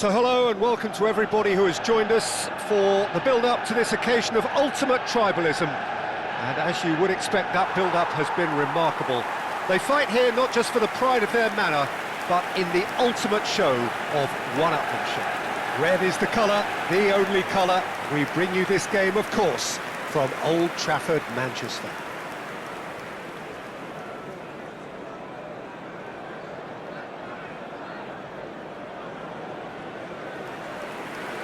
So hello and welcome to everybody who has joined us for the build-up to this occasion of ultimate tribalism. And as you would expect, that build-up has been remarkable. They fight here not just for the pride of their manor, but in the ultimate show of one-upmanship. Red is the colour, the only colour. We bring you this game, of course, from Old Trafford, Manchester.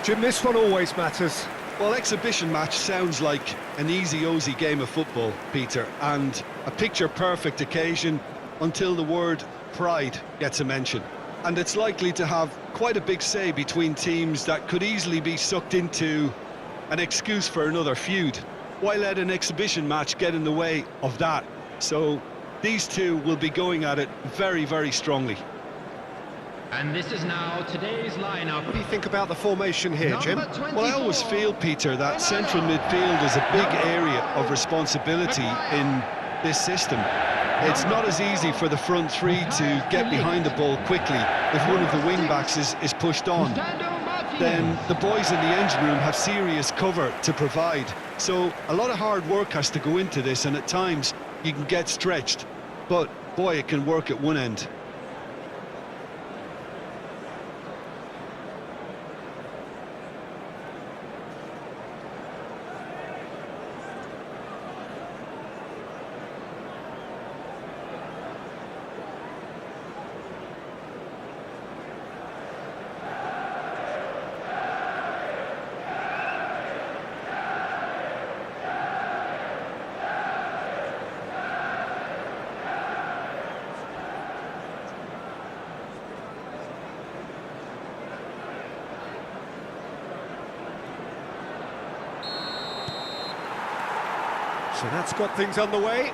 Jim, this one always matters. Well, exhibition match sounds like an easy-ozy game of football, Peter, and a picture-perfect occasion until the word pride gets a mention. And it's likely to have quite a big say between teams that could easily be sucked into an excuse for another feud. Why let an exhibition match get in the way of that? So these two will be going at it very, very strongly. And this is now today's lineup. What do you think about the formation here, Jim? Well, I always feel, Peter, that central midfield is a big area of responsibility in this system. It's not as easy for the front three to get behind the ball quickly if one of the wing-backs is pushed on. Then the boys in the engine room have serious cover to provide. So a lot of hard work has to go into this, and at times you can get stretched. But, boy, it can work at one end. So that's got things underway.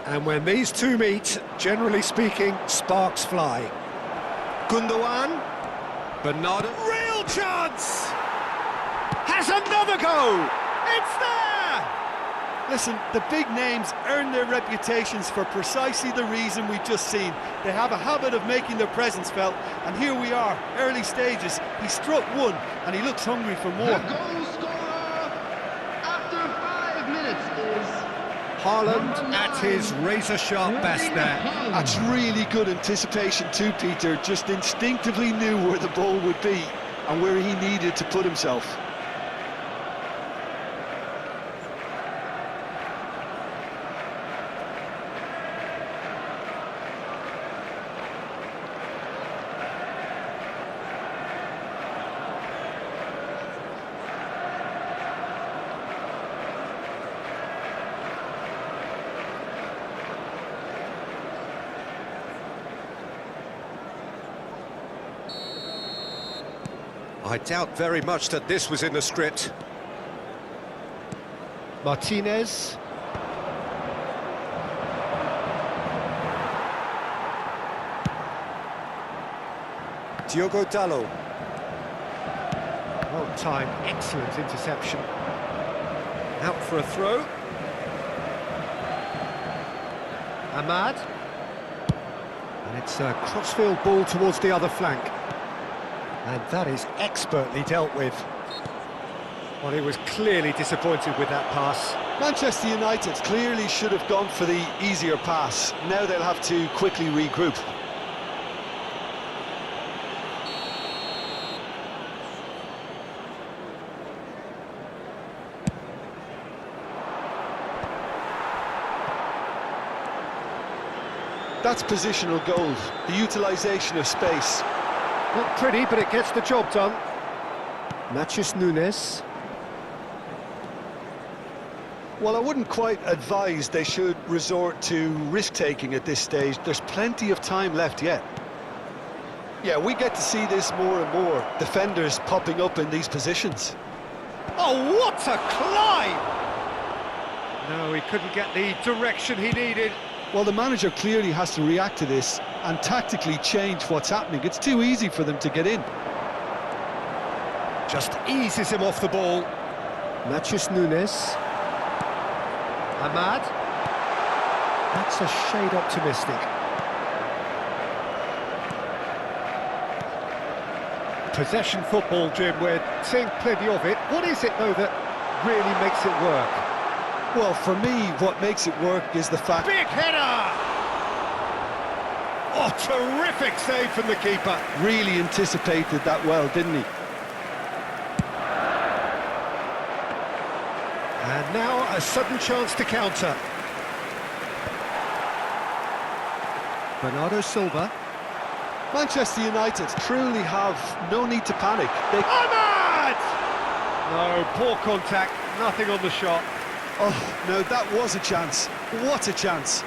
And when these two meet, generally speaking, sparks fly. Gundogan. Bernardo. Real chance! Has another go! It's there! Listen, the big names earn their reputations for precisely the reason we've just seen. They have a habit of making their presence felt, and here we are, early stages. He struck one, and he looks hungry for more. The goal scorer after 5 minutes is Haaland at his razor-sharp best there. That's really good anticipation too, Peter. Just instinctively knew where the ball would be and where he needed to put himself. I doubt very much that this was in the script. Martinez. Diogo Dalot. Well timed, excellent interception. Out for a throw. Ahmad. And it's a crossfield ball towards the other flank. And that is expertly dealt with. Well, he was clearly disappointed with that pass. Manchester United clearly should have gone for the easier pass. Now they'll have to quickly regroup. That's positional goal, the utilisation of space. Not pretty, but it gets the job done. Matheus Nunes. Well, I wouldn't quite advise they should resort to risk-taking at this stage. There's plenty of time left yet. Yeah, we get to see this more and more. Defenders popping up in these positions. Oh, what a climb! No, he couldn't get the direction he needed. Well, the manager clearly has to react to this and tactically change what's happening. It's too easy for them to get in. Just eases him off the ball. Matheus Nunes. Ahmad. That's a shade optimistic. Possession football, Jim, we're seeing plenty of it. What is it, though, that really makes it work? Well, for me, what makes it work is the fact... Big header! Oh, terrific save from the keeper. Really anticipated that well, didn't he? And now a sudden chance to counter. Bernardo Silva. Manchester United truly have no need to panic. Ahmad! No, poor contact, nothing on the shot. Oh, no, that was a chance. What a chance.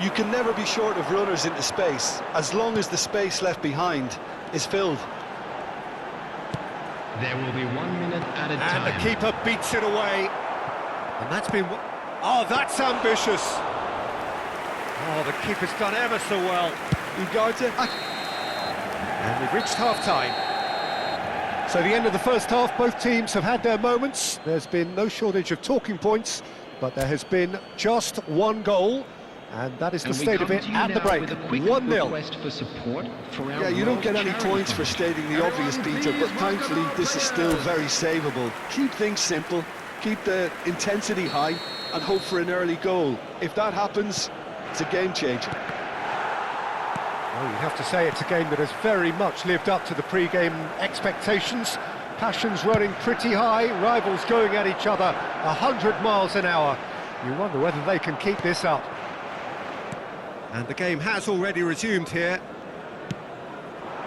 You can never be short of runners into space, as long as the space left behind is filled. There will be 1 minute at a time. And the keeper beats it away. And that's been... Oh, that's ambitious. Oh, the keeper's done ever so well. Ugarte. And we've reached half-time. So the end of the first half, both teams have had their moments. There's been no shortage of talking points, but there has been just one goal, and that is the state of it at the break. 1-0. Yeah, you don't get any points for stating the obvious, Peter, but thankfully this is still very savable. Keep things simple, keep the intensity high, and hope for an early goal. If that happens, it's a game changer. Well, you have to say it's a game that has very much lived up to the pre-game expectations. Passions running pretty high, rivals going at each other 100 miles an hour. You wonder whether they can keep this up. And the game has already resumed here.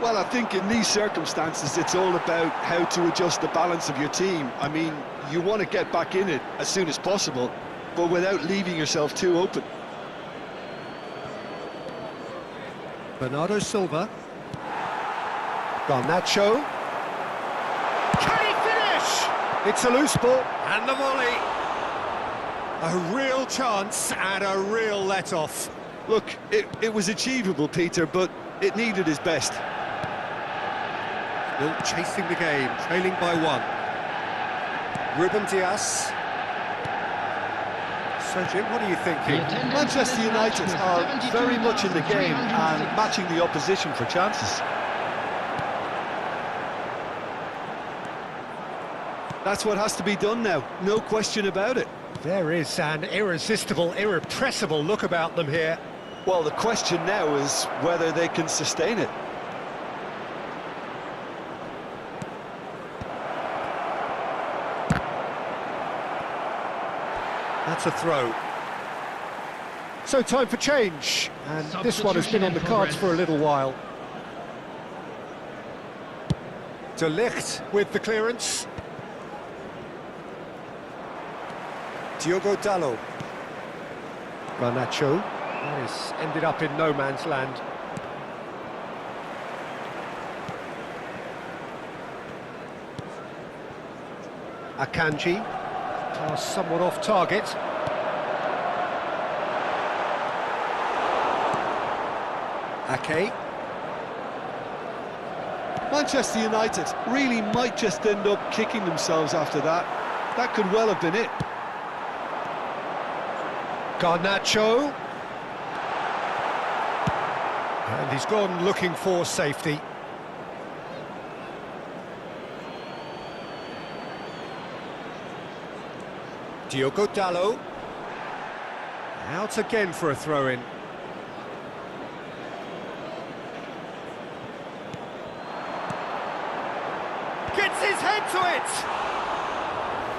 Well, I think in these circumstances it's all about how to adjust the balance of your team. I mean, you want to get back in it as soon as possible, but without leaving yourself too open. Bernardo Silva. Garnacho. Can he finish? It's a loose ball. And the volley. A real chance and a real let-off. Look, it was achievable, Peter, but it needed his best. Still chasing the game, trailing by 1. Ruben Dias. So, Jim, what are you thinking? Manchester United are very much in the game and matching the opposition for chances. That's what has to be done now, no question about it. There is an irresistible, irrepressible look about them here. Well, the question now is whether they can sustain it. That's a throw. So time for change, and this one has been on the cards for a little while. De Ligt with the clearance. Diogo Dalot. Garnacho. That has ended up in no man's land. Akanji. Pass somewhat off target. Ake. Manchester United really might just end up kicking themselves after that. That could well have been it. Garnacho. And he's gone looking for safety. Diogo Dalot. Out again for a throw-in. Gets his head to it!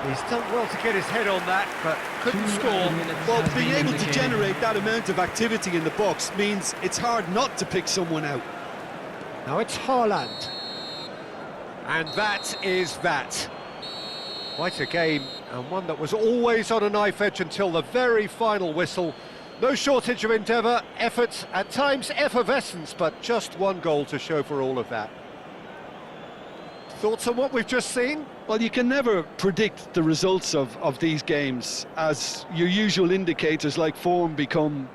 He's done well to get his head on that, but couldn't score. Well, being able to generate that amount of activity in the box means it's hard not to pick someone out. Now it's Haaland. And that is that. Quite a game, and one that was always on a knife edge until the very final whistle. No shortage of endeavour, effort, at times effervescence, but just one goal to show for all of that. Thoughts on what we've just seen? Well, you can never predict the results of these games, as your usual indicators like form become